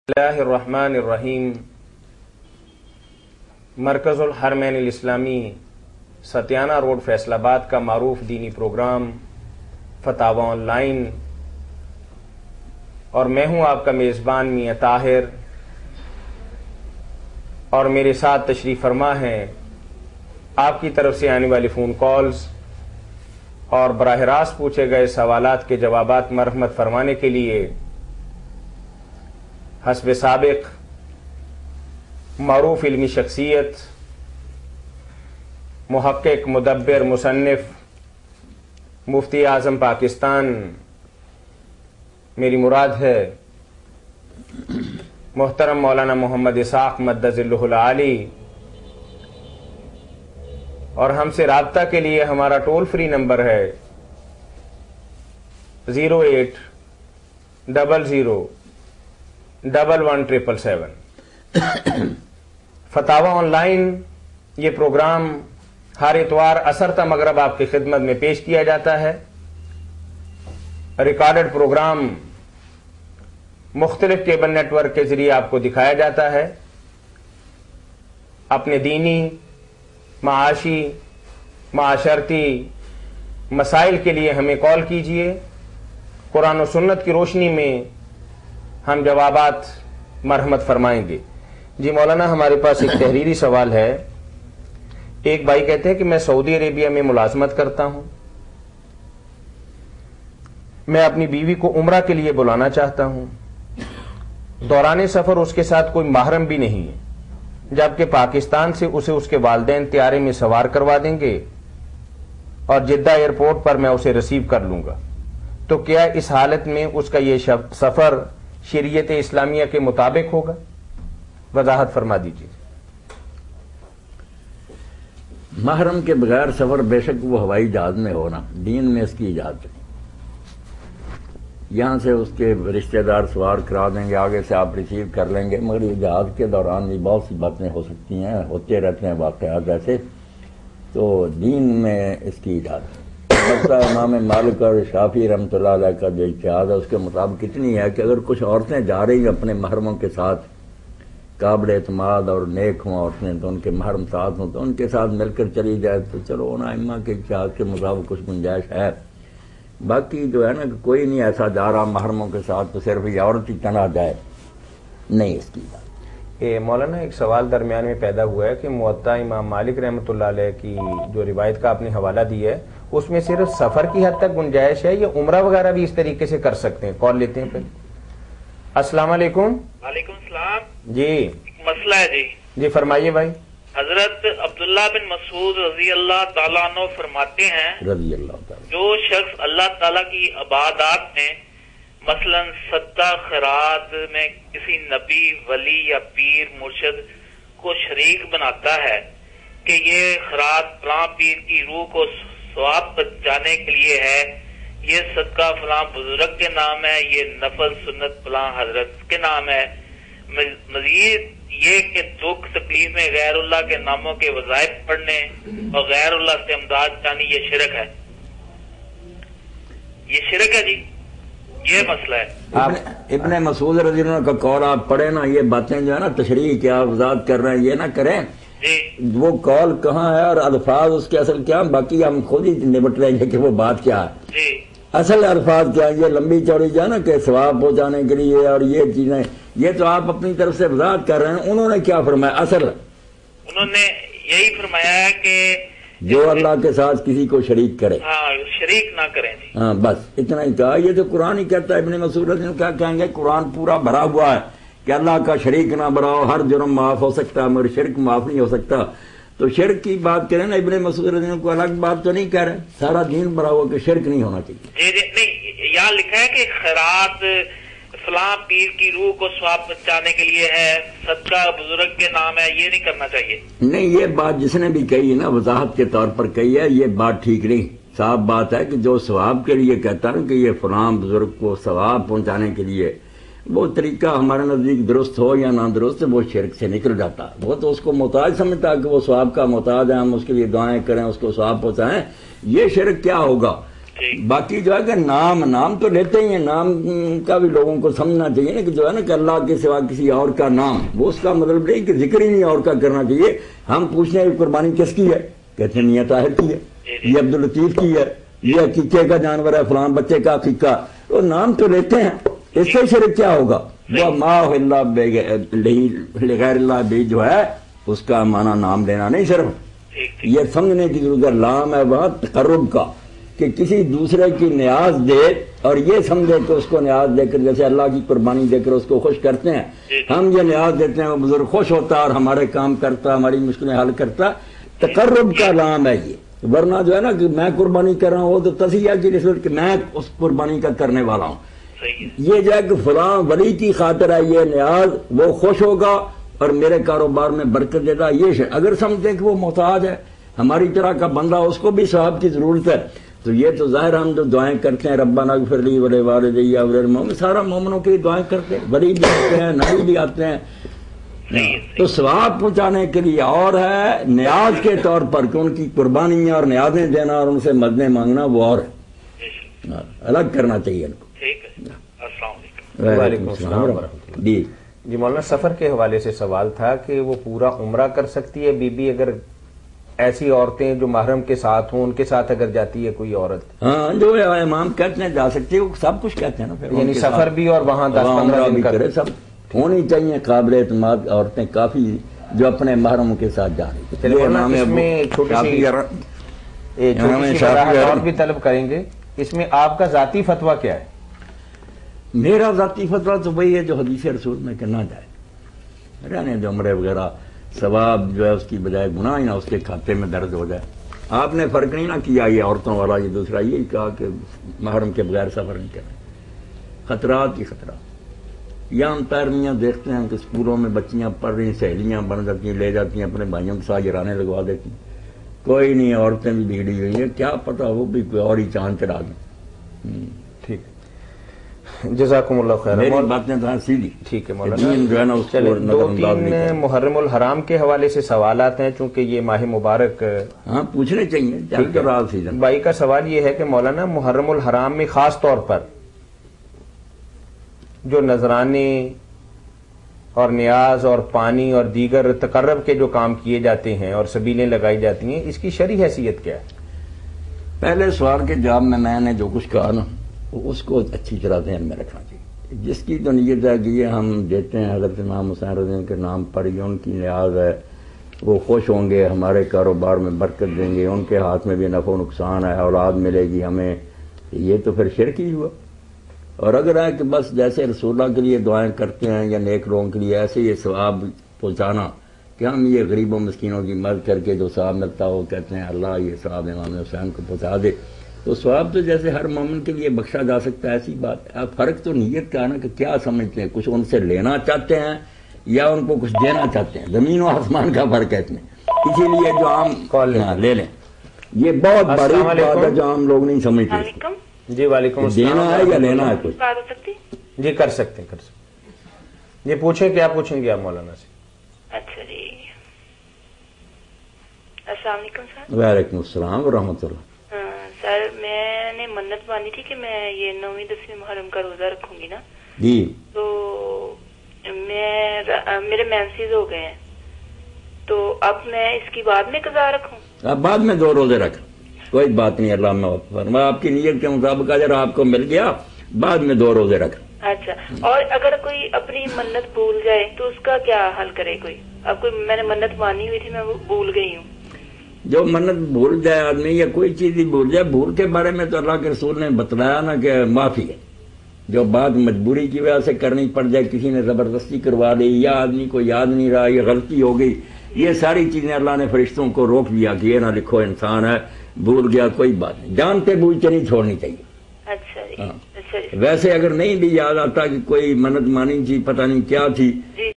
اللہ الرحمن الرحیم۔ مرکز الحرمین الاسلامی ستیانہ روڈ فیصل آباد کا معروف دینی پروگرام فتاوی آن لائن، اور میں ہوں آپ کا میزبان میاں طاہر، اور میرے ساتھ تشریف فرما ہیں آپ کی طرف سے آنے والی فون کالز اور براہ راست پوچھے گئے سوالات کے جوابات مرحمت فرمانے کے لیے حسب سابق معروف علمی شخصیت، محقق، مدبر، مصنف، مفتی اعظم پاکستان، میری مراد ہے محترم مولانا محمد اسحاق مدد ظلہ العالی، اور ہم سے رابطہ کے لیے ہمارا ٹول فری نمبر ہے 08000111777۔ فتاوی آن لائن یہ پروگرام ہر اتوار عصر تا مغرب آپ کی خدمت میں پیش کیا جاتا ہے۔ ریکارڈڈ پروگرام مختلف کیبل نیٹ ورک کے ذریعے آپ کو دکھایا جاتا ہے۔ اپنے دینی، معاشی، معاشرتی مسائل کے لیے ہمیں کال کیجیے۔ قرآن و سنت کی روشنی میں ہم جوابات مرحمت فرمائیں گے۔ جی مولانا، ہمارے پاس ایک تحریری سوال ہے۔ ایک بھائی کہتے ہیں کہ میں سعودی عربیہ میں ملازمت کرتا ہوں، میں اپنی بیوی کو عمرہ کے لیے بلانا چاہتا ہوں، دوران سفر اس کے ساتھ کوئی محرم بھی نہیں ہے، جبکہ پاکستان سے اسے اس کے والدین طیارے میں سوار کروا دیں گے اور جدہ ایئرپورٹ پر میں اسے ریسیو کر لوں گا، تو کیا اس حالت میں اس کا یہ سفر شریعت اسلامیہ کے مطابق ہوگا؟ وضاحت فرما دیجیے۔ محرم کے بغیر سفر بے شک وہ ہوائی جہاز میں ہونا، دین میں اس کی اجازت نہیں۔ یہاں سے اس کے رشتہ دار سوار کرا دیں گے، آگے سے آپ ریسیو کر لیں گے، مگر یہ جہاز کے دوران بھی بہت سی باتیں ہو سکتی ہیں، ہوتے رہتے ہیں واقعات ایسے، تو دین میں اس کی اجازت نہیں۔ مسئلہ امام مالک اور شافعی رحمۃ اللہ علیہ کا جو اجتہاد ہے اس کے مطابق اتنی ہے کہ اگر کچھ عورتیں جا رہی ہیں اپنے محرموں کے ساتھ، قابل اعتماد اور نیک ہوں عورتیں، تو ان کے محرم ساتھ ہوں تو ان کے ساتھ مل کر چلی جائے تو چلو ان ائمہ کے اجتہاد کے مطابق کچھ گنجائش ہے۔ باقی جو ہے نا کہ کوئی نہیں ایسا جا رہا محرموں کے ساتھ تو صرف یہ عورت ہی تنا جائے، نہیں اس کی بات۔ مولانا، ایک سوال درمیان میں پیدا ہوا ہے کہ موطا امام مالک رحمۃ اللہ علیہ کی جو روایت کا آپ نے حوالہ دی ہے اس میں صرف سفر کی حد تک گنجائش ہے، یا عمرہ وغیرہ بھی اس طریقے سے کر سکتے ہیں؟ کال لیتے ہیں پہلے۔ السلام علیکم۔ وعلیکم السلام۔ جی مسئلہ ہے جی فرمائیے بھائی۔ حضرت عبداللہ بن مسعود رضی اللہ تعالیٰ عنہ فرماتے ہیں، رضی اللہ تعالیٰ، جو شخص اللہ تعالیٰ کی عبادات میں مثلا صدقہ خیرات میں کسی نبی، ولی یا پیر مرشد کو شریک بناتا ہے کہ یہ خیرات فلاں پیر کی روح کو ثواب پہنچانے کے لیے ہے، یہ صدقہ فلاں بزرگ کے نام ہے، یہ نفل سنت فلاں حضرت کے نام ہے، مزید یہ کہ دکھ تکلیف میں غیر اللہ کے ناموں کے وظائف پڑھنے اور غیر اللہ سے امداد چاہنی، یہ شرک ہے، یہ شرک ہے جی، یہ مسئلہ ہے۔ ابن مسعود رضی اللہ عنہ کا قول آپ پڑھیں نا، یہ باتیں جو ہے نا تشریح کیا وضاحت کر رہے ہیں یہ نہ کریں، وہ قول کہاں ہے اور الفاظ اس کے اصل کیا، باقی ہم خود ہی نمٹ لیں گے کہ وہ بات کیا ہے، اصل الفاظ کیا ہے۔ یہ لمبی چوڑی جو ہے نا کہ ثواب پہنچانے کے لیے اور یہ چیزیں، یہ تو آپ اپنی طرف سے وضاحت کر رہے ہیں، انہوں نے کیا فرمایا؟ اصل انہوں نے یہی فرمایا ہے کہ جو اللہ کے ساتھ کسی کو شریک کرے، ہاں شریک نہ کریں جی، ہاں بس اتنا ہی کہا۔ یہ تو قرآن ہی کہتا ہے، ابن مسعود رضی اللہ عنہ کیا کہیں گے، قرآن پورا بھرا ہوا ہے کہ اللہ کا شریک نہ بناؤ، ہر جرم معاف ہو سکتا ہے مگر شرک معاف نہیں ہو سکتا۔ تو شرک کی بات کریں نا، ابن مسعود رضی اللہ عنہ کو الگ بات تو نہیں کہہ رہے، سارا دین بھرا ہوا کہ شرک نہیں ہونا چاہیے۔ جی نہیں، یہاں لکھا ہے کہ خیرات فلاں پیر کی روح کو ثواب پہنچانے کے لیے ہے، صدقہ بزرگ کے نام ہے، یہ نہیں کرنا چاہیے۔ نہیں، یہ بات جس نے بھی کہی نا وضاحت کے طور پر کہی ہے، یہ بات ٹھیک نہیں۔ صاف بات ہے کہ جو ثواب کے لیے کہتا ہے نا کہ یہ فلاں بزرگ کو ثواب پہنچانے کے لیے، وہ طریقہ ہمارے نزدیک درست ہو یا نہ درست، وہ شرک سے نکل جاتا۔ وہ تو اس کو محتاج سمجھتا کہ وہ ثواب کا محتاج ہے، ہم اس کے لیے دعائیں کریں، اس کو ثواب پہنچائیں، یہ شرک کیا ہوگا؟ باقی جو ہے کہ نام تو لیتے ہی ہیں، نام کا بھی لوگوں کو سمجھنا چاہیے نا کہ جو ہے نا کہ اللہ کے سوا کسی اور کا نام، وہ اس کا مطلب نہیں کہ ذکر ہی نہیں اور کا کرنا چاہیے۔ ہم پوچھنے ہیں قربانی کس کی ہے، کہتے ہیں میاں طاہر کی ہے، یہ عبداللطیف کی ہے، یہ عقیقے کا جانور ہے، فلاں بچے کا عقیقہ، تو نام تو لیتے ہیں، اس سے شرک کیا ہوگا؟ وہ ما اللہ لغیر اللہ بھی جو ہے اس کا معنی نام لینا نہیں، صرف یہ سمجھنے کی ضرورت ہے لام ہے وہاں تقرب کا، کہ کسی دوسرے کی نیاز دے اور یہ سمجھے کہ اس کو نیاز دے کر جیسے اللہ کی قربانی دے کر اس کو خوش کرتے ہیں، ہم یہ نیاز دیتے ہیں وہ بزرگ خوش ہوتا اور ہمارے کام کرتا، ہماری مشکلیں حل کرتا، تقرب کا نام ہے یہ۔ ورنہ جو ہے نا کہ میں قربانی کر رہا ہوں وہ تو تصحیح کی نسبت کہ میں اس قربانی کا کرنے والا ہوں، یہ جو ہے کہ فلاں ولی کی خاطر ہے یہ نیاز، وہ خوش ہوگا اور میرے کاروبار میں برکت دیتا، یہ اگر سمجھتے ہیں کہ وہ محتاج ہے ہماری طرح کا بندہ، اس کو بھی ثواب کی ضرورت ہے، تو یہ تو ظاہر ہم جو دعائیں کرتے ہیں ربنا اغفر لی ولوالدی وللمؤمنین، سارا مومنوں کی دعائیں کرتے ہیں، ولی بھی آتے ہیں، نبی بھی آتے ہیں، تو ثواب پہنچانے کے لیے اور ہے نیاز کے طور پر کہ ان کی قربانیاں اور نیازیں دینا اور ان سے مددیں مانگنا وہ اور ہے، الگ کرنا چاہیے ان کو۔ السلام علیکم۔ وعلیکم السلام۔ جی مولانا سفر کے حوالے سے سوال تھا کہ وہ پورا عمرہ کر سکتی ہے بی بی اگر ایسی عورتیں جو محرم کے ساتھ ہوں ان کے ساتھ اگر جاتی ہے کوئی عورت؟ ہاں، جو امام کہتے ہیں جا سکتی ہے، وہ سب کچھ کہتے ہیں نا، پھر یعنی سفر بھی اور وہاں 10-15 دن کرے، سب ہونی چاہیے قابل اعتماد عورتیں کافی جو اپنے محرم کے ساتھ جا رہی ہیں۔ اس میں چھوٹی سی اور بھی طلب کریں گے، اس میں آپ کا ذاتی فتویٰ کیا ہے؟ میرا ذاتی فتویٰ تو وہی ہے جو حدیث رسول میں کہ نہ جائے، رہنے جو عمرے وغیرہ ثواب جو ہے اس کی بجائے گناہ ہی نہ اس کے کھاتے میں درج ہو جائے۔ آپ نے فرق نہیں نہ کیا یہ عورتوں والا، یہ دوسرا یہی کہا کہ محرم کے بغیر سفر نہیں کریں، خطرات ہی خطرات۔ یا ہم پیرویاں دیکھتے ہیں کہ اسکولوں میں بچیاں پڑھ رہی ہیں، سہیلیاں بن جاتی ہیں، لے جاتی ہیں اپنے بھائیوں کے ساتھ گرانے لگوا دیتی ہیں، کوئی نہیں، عورتیں بھی بگڑی ہوئی ہیں، کیا پتہ وہ بھی کوئی اور ہی چاند چڑھا دیں۔ ٹھیک، جزاکم اللہ خیر۔ میری باتیں تو سیدھی، ٹھیک ہے مولانا۔ دین جو ہے نا اس کو دو تین محرم الحرام کے حوالے سے سوالات ہیں چونکہ یہ ماہ مبارک ہاں پوچھنے چاہیے، چل کر رہا سیزن۔ بھائی کا سوال یہ ہے کہ مولانا محرم الحرام میں خاص طور پر جو نذرانے اور نیاز اور پانی اور دیگر تقرب کے جو کام کیے جاتے ہیں اور سبیلیں لگائی جاتی ہیں، اس کی شرعی حیثیت کیا ہے؟ پہلے سوال کے جواب میں نے جو کچھ کہا نا اس کو اچھی طرح ذہن میں رکھنا چاہیے۔ جس کی تو نیت ہے کہ یہ ہم دیتے ہیں حضرت امام حسین رضی اللہ عنہ کے نام پر، یہ ان کی نیاز ہے، وہ خوش ہوں گے، ہمارے کاروبار میں برکت دیں گے، ان کے ہاتھ میں بھی نفع و نقصان ہے، اولاد ملے گی ہمیں، یہ تو پھر شرک ہی ہوا۔ اور اگر ہے کہ بس جیسے رسول اللہ کے لیے دعائیں کرتے ہیں یا نیک لوگوں کے لیے ایسے یہ ثواب پہنچانا کہ ہم یہ غریبوں مسکینوں کی مدد کر کے جو ثواب ملتا وہ کہتے ہیں اللہ یہ ثواب امام حسین کو پہنچا دے، تو ثواب تو جیسے ہر مومن کے لیے بخشا جا سکتا ہے، ایسی بات ہے۔ اب فرق تو نیت کا ہے نا کہ کیا سمجھتے ہیں، کچھ ان سے لینا چاہتے ہیں یا ان کو کچھ دینا چاہتے ہیں، زمین و آسمان کا فرق ہے اس میں، اسی لیے جو عام لے لیں، یہ بہت بڑی بات ہے جو عام لوگ نہیں سمجھتے۔ جی وعلیکم السلام۔ دینا ہے یا لینا ہے کچھ؟ جی کر سکتے ہیں، کر سکتے ہیں۔ یہ پوچھیں کیا پوچھیں گے آپ مولانا سے؟ اچھا جی، السلام علیکم سر۔ وعلیکم السلام ورحمۃ اللہ۔ سر میں نے منت مانی تھی کہ میں یہ 9ویں 10ویں محرم کا روزہ رکھوں گی نا، جی تو میرے مینسز ہو گئے ہیں، تو اب میں اس کی بعد میں قضا رکھوں؟ اب بعد میں 2 روزے رکھ، کوئی بات نہیں، اللہ میں فرما آپ کی نیت کے مطابق اگر آپ کو مل گیا بعد میں 2 روزے رکھ۔ اچھا، اور اگر کوئی اپنی منت بھول جائے تو اس کا کیا حل کرے کوئی؟ اب کوئی میں نے منت مانی ہوئی تھی میں بھول گئی ہوں۔ جو منت بھول جائے آدمی یا کوئی چیز ہی بھول جائے، بھول کے بارے میں تو اللہ کے رسول نے بتلایا نا کہ معافی ہے، جو بات مجبوری کی وجہ سے کرنی پڑ جائے، کسی نے زبردستی کروا لی یا آدمی کو یاد نہیں رہا یا غلطی ہو گئی، یہ ساری چیزیں اللہ نے فرشتوں کو روک دیا کہ یہ نہ لکھو انسان ہے بھول گیا، کوئی بات نہیں، جانتے بوجھتے نہیں چھوڑنی چاہیے۔ اچھا جی، اچھا جی۔ ویسے اگر نہیں بھی یاد آتا کہ کوئی منت مانی تھی پتہ نہیں کیا تھی